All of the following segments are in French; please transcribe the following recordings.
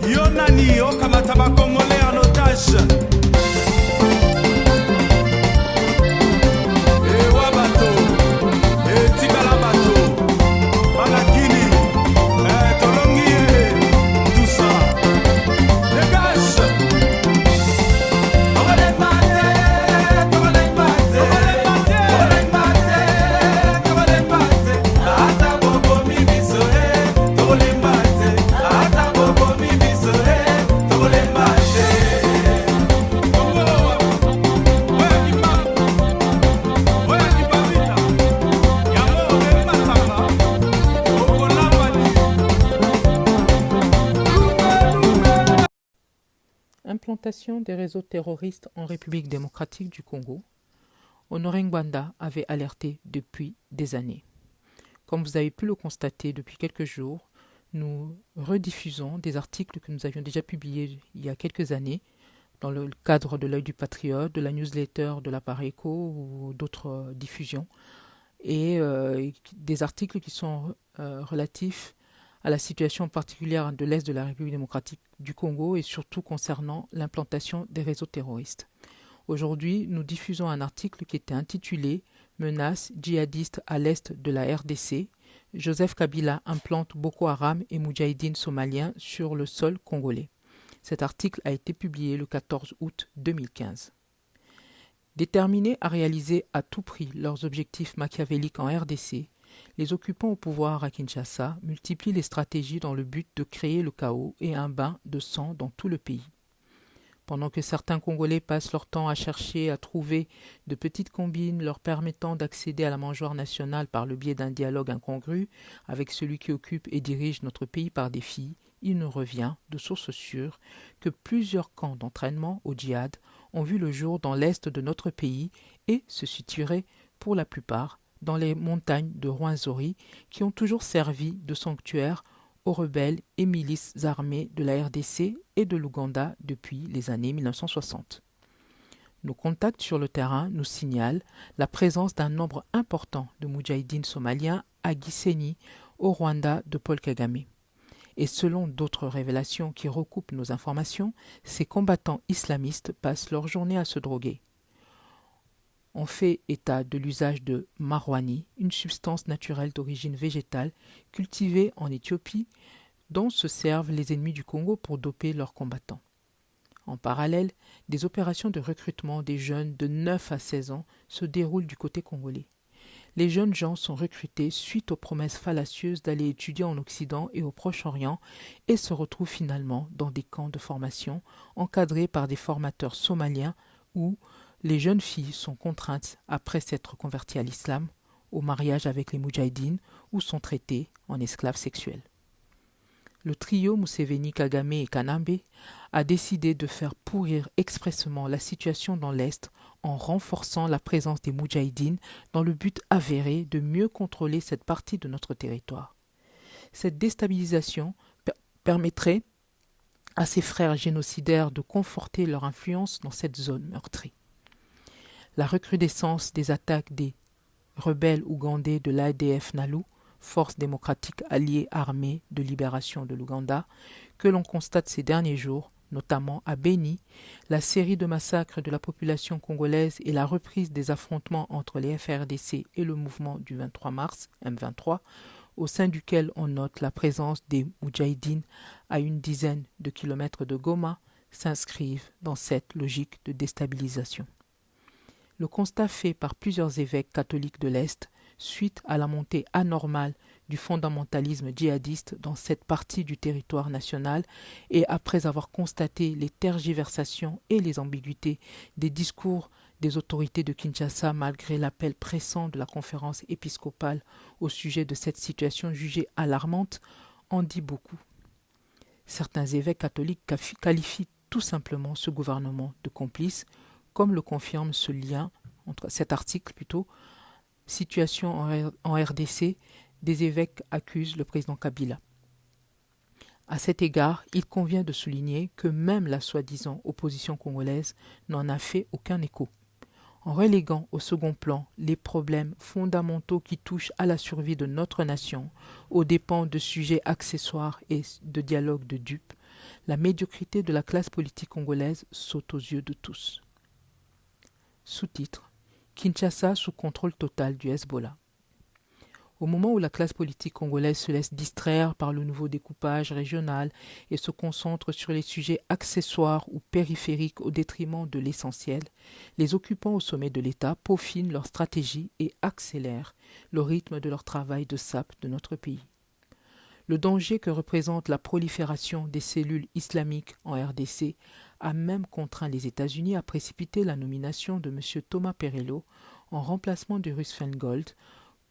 Yonani okamata ba Congolais en otage. Ewa bato, etikala bato, Malakini, Tolongi, tout ça. Dégage. Implantation des réseaux terroristes en République démocratique du Congo. Honoré Ngwanda avait alerté depuis des années. Comme vous avez pu le constater depuis quelques jours, nous rediffusons des articles que nous avions déjà publiés il y a quelques années dans le cadre de l'œil du patriote, de la newsletter de l'appareil éco ou d'autres diffusions, et des articles qui sont relatifs à la situation particulière de l'Est de la République démocratique du Congo et surtout concernant l'implantation des réseaux terroristes. Aujourd'hui, nous diffusons un article qui était intitulé « Menaces djihadistes à l'Est de la RDC. Joseph Kabila implante Boko Haram et Moudjahidine somaliens sur le sol congolais ». Cet article a été publié le 14 août 2015. Déterminés à réaliser à tout prix leurs objectifs machiavéliques en RDC, les occupants au pouvoir à Kinshasa multiplient les stratégies dans le but de créer le chaos et un bain de sang dans tout le pays. Pendant que certains Congolais passent leur temps à chercher à trouver de petites combines leur permettant d'accéder à la mangeoire nationale par le biais d'un dialogue incongru avec celui qui occupe et dirige notre pays par défi, il nous revient de sources sûres que plusieurs camps d'entraînement au djihad ont vu le jour dans l'est de notre pays et se situeraient pour la plupart dans les montagnes de Rwenzori qui ont toujours servi de sanctuaire aux rebelles et milices armées de la RDC et de l'Ouganda depuis les années 1960. Nos contacts sur le terrain nous signalent la présence d'un nombre important de moudjahidines somaliens à Gisenyi, au Rwanda de Paul Kagame. Et selon d'autres révélations qui recoupent nos informations, ces combattants islamistes passent leur journée à se droguer. On fait état de l'usage de marwani, une substance naturelle d'origine végétale cultivée en Éthiopie, dont se servent les ennemis du Congo pour doper leurs combattants. En parallèle, des opérations de recrutement des jeunes de 9 à 16 ans se déroulent du côté congolais. Les jeunes gens sont recrutés suite aux promesses fallacieuses d'aller étudier en Occident et au Proche-Orient et se retrouvent finalement dans des camps de formation encadrés par des formateurs somaliens où les jeunes filles sont contraintes, après s'être converties à l'islam, au mariage avec les moudjahidines ou sont traitées en esclaves sexuels. Le trio Museveni, Kagame et Kanambe a décidé de faire pourrir expressément la situation dans l'Est en renforçant la présence des moudjahidines dans le but avéré de mieux contrôler cette partie de notre territoire. Cette déstabilisation permettrait à ces frères génocidaires de conforter leur influence dans cette zone meurtrie. La recrudescence des attaques des rebelles ougandais de l'ADF NALU, Force démocratique alliée armée de libération de l'Ouganda, que l'on constate ces derniers jours, notamment à Beni, la série de massacres de la population congolaise et la reprise des affrontements entre les FRDC et le mouvement du 23 mars, M23, au sein duquel on note la présence des Moudjahidines à une dizaine de kilomètres de Goma, s'inscrivent dans cette logique de déstabilisation. Le constat fait par plusieurs évêques catholiques de l'Est, suite à la montée anormale du fondamentalisme djihadiste dans cette partie du territoire national et après avoir constaté les tergiversations et les ambiguïtés des discours des autorités de Kinshasa malgré l'appel pressant de la conférence épiscopale au sujet de cette situation jugée alarmante, en dit beaucoup. Certains évêques catholiques qualifient tout simplement ce gouvernement de complice, comme le confirme ce lien, entre cet article plutôt, situation en RDC, des évêques accusent le président Kabila. À cet égard, il convient de souligner que même la soi-disant opposition congolaise n'en a fait aucun écho. En reléguant au second plan les problèmes fondamentaux qui touchent à la survie de notre nation, aux dépens de sujets accessoires et de dialogues de dupes, la médiocrité de la classe politique congolaise saute aux yeux de tous. Sous-titre: Kinshasa sous contrôle total du Hezbollah. Au moment où la classe politique congolaise se laisse distraire par le nouveau découpage régional et se concentre sur les sujets accessoires ou périphériques au détriment de l'essentiel, les occupants au sommet de l'État peaufinent leur stratégie et accélèrent le rythme de leur travail de sape de notre pays. Le danger que représente la prolifération des cellules islamiques en RDC a même contraint les États-Unis à précipiter la nomination de M. Thomas Perello en remplacement de Russ Feingold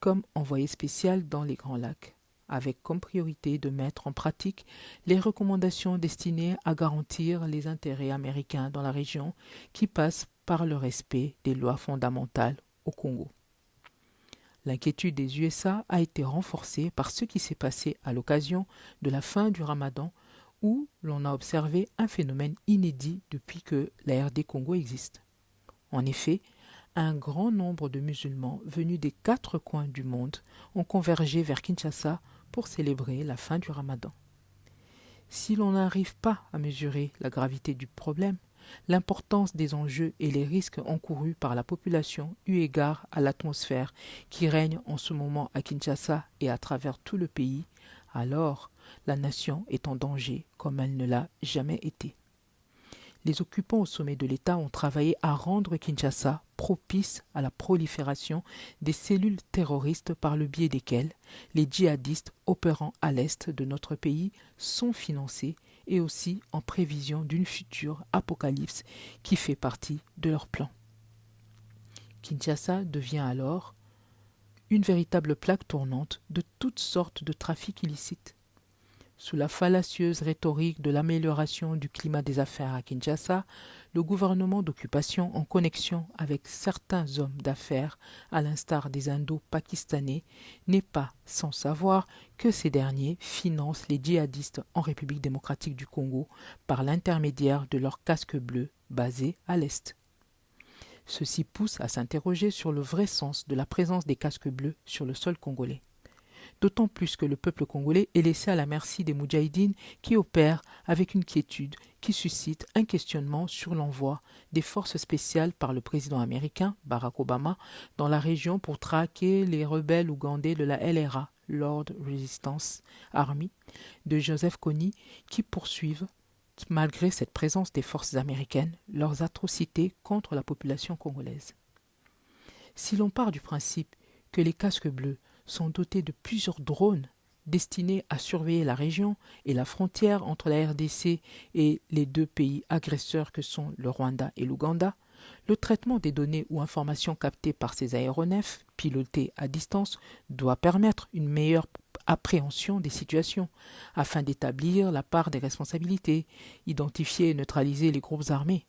comme envoyé spécial dans les Grands Lacs, avec comme priorité de mettre en pratique les recommandations destinées à garantir les intérêts américains dans la région qui passent par le respect des lois fondamentales au Congo. L'inquiétude des USA a été renforcée par ce qui s'est passé à l'occasion de la fin du Ramadan où l'on a observé un phénomène inédit depuis que la RD Congo existe. En effet, un grand nombre de musulmans venus des 4 coins du monde ont convergé vers Kinshasa pour célébrer la fin du Ramadan. Si l'on n'arrive pas à mesurer la gravité du problème, l'importance des enjeux et les risques encourus par la population eu égard à l'atmosphère qui règne en ce moment à Kinshasa et à travers tout le pays, alors la nation est en danger comme elle ne l'a jamais été. Les occupants au sommet de l'État ont travaillé à rendre Kinshasa propice à la prolifération des cellules terroristes par le biais desquelles les djihadistes opérant à l'est de notre pays sont financés et aussi en prévision d'une future apocalypse qui fait partie de leur plan. Kinshasa devient alors une véritable plaque tournante de toutes sortes de trafics illicites. Sous la fallacieuse rhétorique de l'amélioration du climat des affaires à Kinshasa, le gouvernement d'occupation, en connexion avec certains hommes d'affaires, à l'instar des Indo-Pakistanais, n'est pas sans savoir que ces derniers financent les djihadistes en République démocratique du Congo par l'intermédiaire de leurs casques bleus basés à l'Est. Ceci pousse à s'interroger sur le vrai sens de la présence des casques bleus sur le sol congolais. D'autant plus que le peuple congolais est laissé à la merci des moudjahidines qui opèrent avec une quiétude qui suscite un questionnement sur l'envoi des forces spéciales par le président américain Barack Obama dans la région pour traquer les rebelles ougandais de la LRA, Lord Resistance Army, de Joseph Kony, qui poursuivent, malgré cette présence des forces américaines, leurs atrocités contre la population congolaise. Si l'on part du principe que les casques bleus sont dotés de plusieurs drones destinés à surveiller la région et la frontière entre la RDC et les 2 pays agresseurs que sont le Rwanda et l'Ouganda, le traitement des données ou informations captées par ces aéronefs, pilotés à distance, doit permettre une meilleure appréhension des situations, afin d'établir la part des responsabilités, identifier et neutraliser les groupes armés.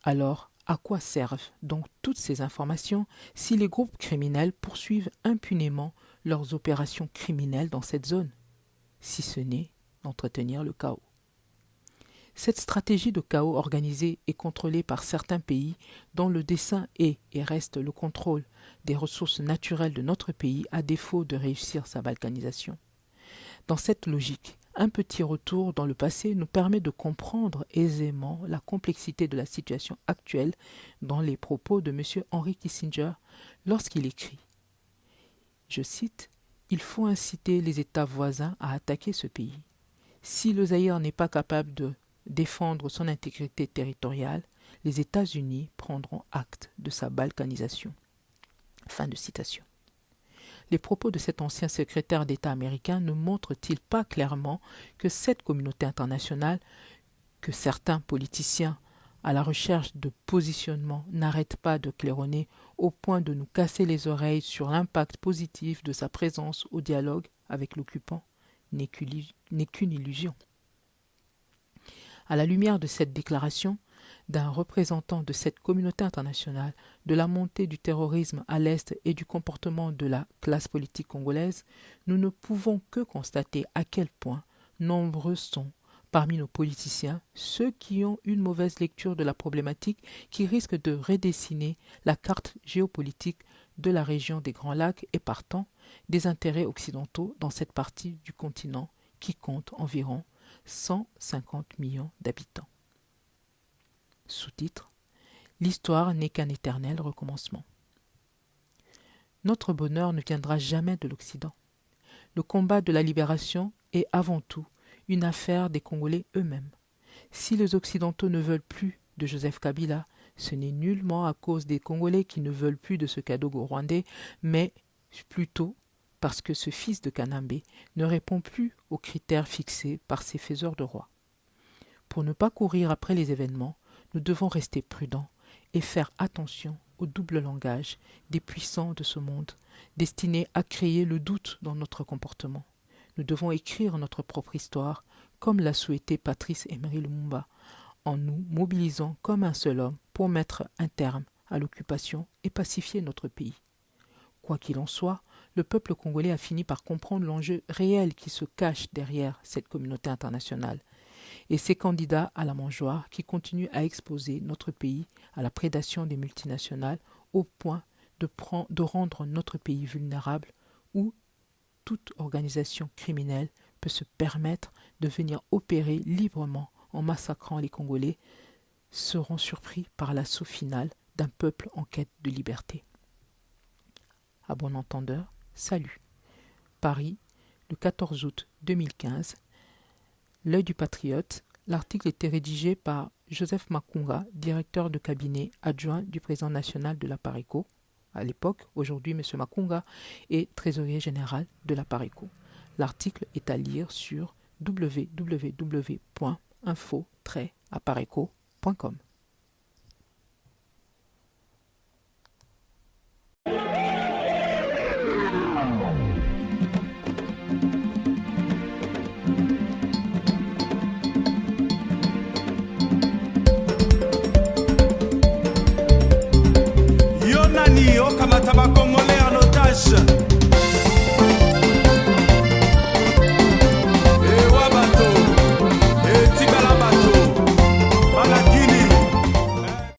Alors, à quoi servent donc toutes ces informations si les groupes criminels poursuivent impunément leurs opérations criminelles dans cette zone, si ce n'est d'entretenir le chaos? Cette stratégie de chaos organisée et contrôlée par certains pays dont le dessein est et reste le contrôle des ressources naturelles de notre pays à défaut de réussir sa balkanisation. Dans cette logique, un petit retour dans le passé nous permet de comprendre aisément la complexité de la situation actuelle dans les propos de M. Henry Kissinger lorsqu'il écrit, je cite, « Il faut inciter les États voisins à attaquer ce pays. Si le Zaïre n'est pas capable de défendre son intégrité territoriale, les États-Unis prendront acte de sa balkanisation. » Fin de citation. Les propos de cet ancien secrétaire d'État américain ne montrent-ils pas clairement que cette communauté internationale, que certains politiciens à la recherche de positionnement n'arrêtent pas de claironner au point de nous casser les oreilles sur l'impact positif de sa présence au dialogue avec l'occupant, n'est qu'une illusion. À la lumière de cette déclaration d'un représentant de cette communauté internationale, de la montée du terrorisme à l'Est et du comportement de la classe politique congolaise, nous ne pouvons que constater à quel point nombreux sont, parmi nos politiciens, ceux qui ont une mauvaise lecture de la problématique qui risque de redessiner la carte géopolitique de la région des Grands Lacs et partant des intérêts occidentaux dans cette partie du continent qui compte environ 150 millions d'habitants. Sous-titre: L'histoire n'est qu'un éternel recommencement. Notre bonheur ne viendra jamais de l'Occident. Le combat de la libération est avant tout une affaire des Congolais eux-mêmes. Si les Occidentaux ne veulent plus de Joseph Kabila, ce n'est nullement à cause des Congolais qui ne veulent plus de ce Kadogo rwandais, mais plutôt parce que ce fils de Kanambe ne répond plus aux critères fixés par ces faiseurs de rois. Pour ne pas courir après les événements, nous devons rester prudents et faire attention au double langage des puissants de ce monde, destinés à créer le doute dans notre comportement. Nous devons écrire notre propre histoire, comme l'a souhaité Patrice Emery Lumumba, en nous mobilisant comme un seul homme pour mettre un terme à l'occupation et pacifier notre pays. Quoi qu'il en soit, le peuple congolais a fini par comprendre l'enjeu réel qui se cache derrière cette communauté internationale et ces candidats à la mangeoire qui continuent à exposer notre pays à la prédation des multinationales au point de rendre notre pays vulnérable où toute organisation criminelle peut se permettre de venir opérer librement en massacrant les Congolais, seront surpris par l'assaut final d'un peuple en quête de liberté. À bon entendeur, salut. Paris, le 14 août 2015. L'œil du patriote. L'article était rédigé par Joseph Makunga, directeur de cabinet adjoint du président national de la Pareco. À l'époque, aujourd'hui, M. Makunga est trésorier général de la Pareco. L'article est à lire sur www.info-apareco.com.